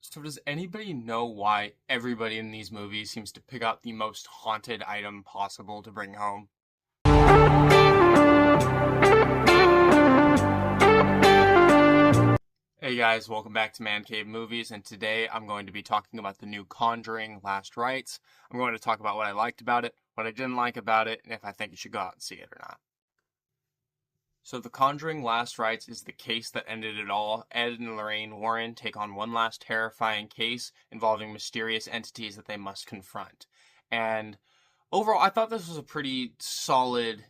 So does anybody know why everybody in these movies seems to pick out the most haunted item possible to bring home? Hey guys, welcome back to Man Cave Movies, and today I'm going to be talking about the new Conjuring Last Rites. I'm going to talk about what I liked about it, what I didn't like about it, and if I think you should go out and see it or not. So The Conjuring Last Rites is the case that ended it all. Ed and Lorraine Warren take on one last terrifying case involving mysterious entities that they must confront. And overall, I thought this was a pretty solid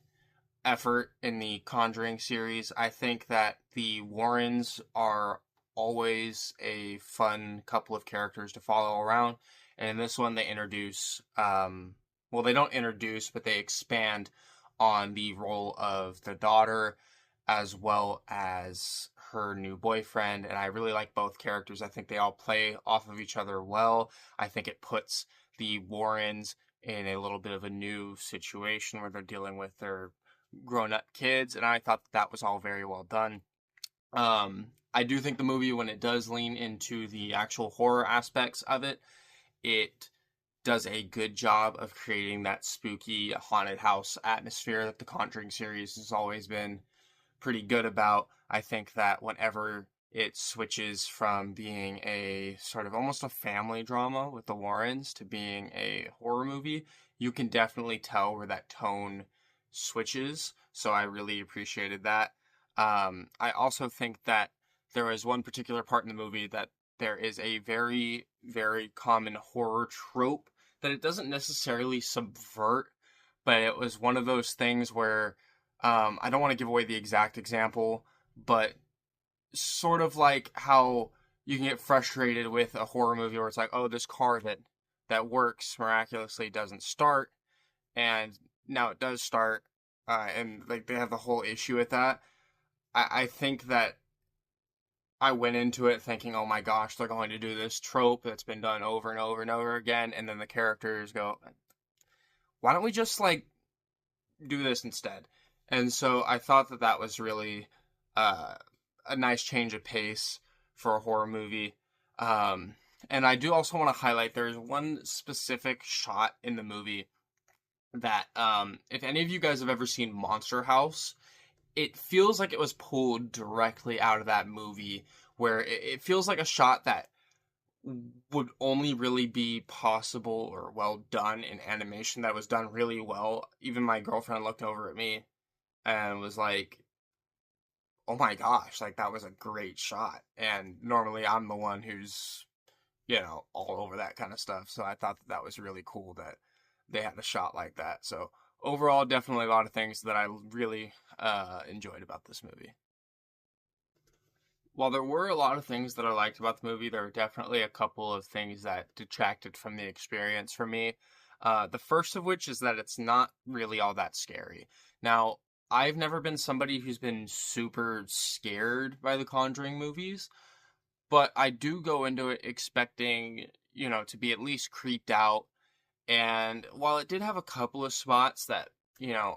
effort in the Conjuring series. I think that the Warrens are always a fun couple of characters to follow around. And in this one, they introduce, well, they don't introduce, but they expand on the role of the daughter as well as her new boyfriend. And I really like both characters. I think they all play off of each other well. I think it puts the Warrens in a little bit of a new situation where they're dealing with their grown-up kids, and I thought that was all very well done. I do think the movie, when it does lean into the actual horror aspects of it, it does a good job of creating that spooky haunted house atmosphere that the Conjuring series has always been pretty good about. I think that whenever it switches from being a sort of almost a family drama with the Warrens to being a horror movie, you can definitely tell where that tone switches. So I really appreciated that. I also think that there is one particular part in the movie that there is a very, very common horror trope that it doesn't necessarily subvert, but it was one of those things where I don't want to give away the exact example, but sort of like how you can get frustrated with a horror movie where it's like, oh, this car that works miraculously doesn't start, and now it does start, and like they have the whole issue with that. I think that I went into it thinking, oh my gosh, they're going to do this trope that's been done over and over and over again, and then the characters go, why don't we just like do this instead? And so I thought that that was really uh, a nice change of pace for a horror movie. And I do also want to highlight there's one specific shot in the movie that if any of you guys have ever seen Monster House, it feels like it was pulled directly out of that movie, where it feels like a shot that would only really be possible or well done in animation that was done really well. Even my girlfriend looked over at me and was like, oh my gosh, like that was a great shot. And normally I'm the one who's, all over that kind of stuff. So I thought that that was really cool that they had a shot like that. So overall, definitely a lot of things that I really enjoyed about this movie. While there were a lot of things that I liked about the movie, there were definitely a couple of things that detracted from the experience for me. The first of which is that it's not really all that scary. Now, I've never been somebody who's been super scared by the Conjuring movies, but I do go into it expecting, to be at least creeped out. And while it did have a couple of spots that,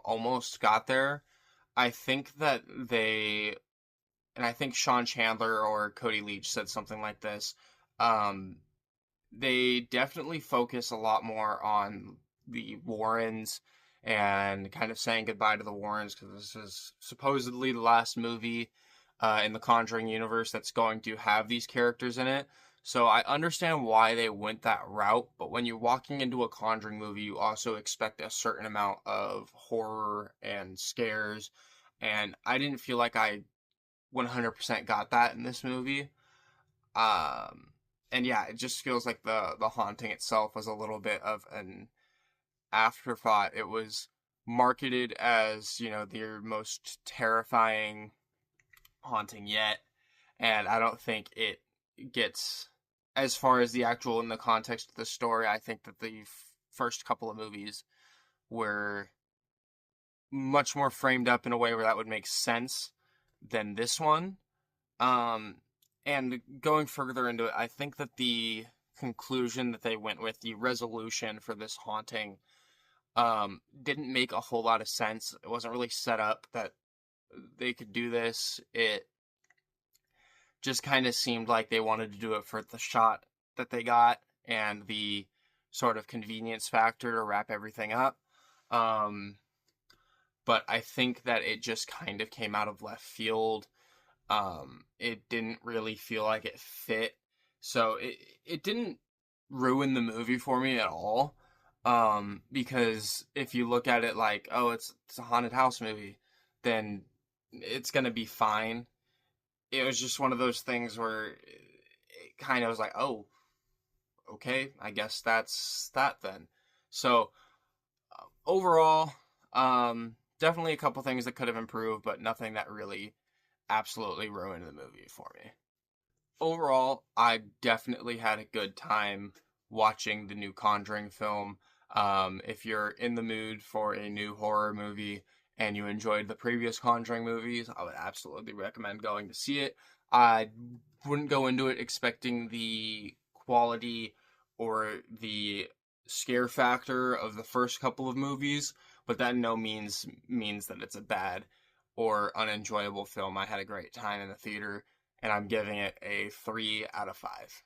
almost got there, I think that and I think Sean Chandler or Cody Leach said something like this, um, they definitely focus a lot more on the Warrens and kind of saying goodbye to the Warrens because this is supposedly the last movie in the Conjuring universe that's going to have these characters in it. So I understand why they went that route, but when you're walking into a Conjuring movie, you also expect a certain amount of horror and scares, and I didn't feel like I 100% got that in this movie. Um, and yeah, it just feels like the haunting itself was a little bit of an afterthought. It was marketed as, their most terrifying haunting yet, and I don't think it gets as far as the actual in the context of the story. I think that the first couple of movies were much more framed up in a way where that would make sense than this one. Um, and going further into it, I think that the conclusion that they went with, the resolution for this haunting, didn't make a whole lot of sense. It wasn't really set up that they could do this. It just kind of seemed like they wanted to do it for the shot that they got and the sort of convenience factor to wrap everything up. Um, but I think that it just kind of came out of left field. It didn't really feel like it fit, so it didn't ruin the movie for me at all. Because if you look at it like, oh, it's a haunted house movie, then it's gonna be fine. It was just one of those things where it kind of was like, oh, okay, I guess that's that then. So overall, definitely a couple things that could have improved, but nothing that really absolutely ruined the movie for me. Overall, I definitely had a good time watching the new Conjuring film. If you're in the mood for a new horror movie and you enjoyed the previous Conjuring movies, I would absolutely recommend going to see it. I wouldn't go into it expecting the quality or the scare factor of the first couple of movies, but that in no means that it's a bad or unenjoyable film. I had a great time in the theater, and I'm giving it a 3 out of 5.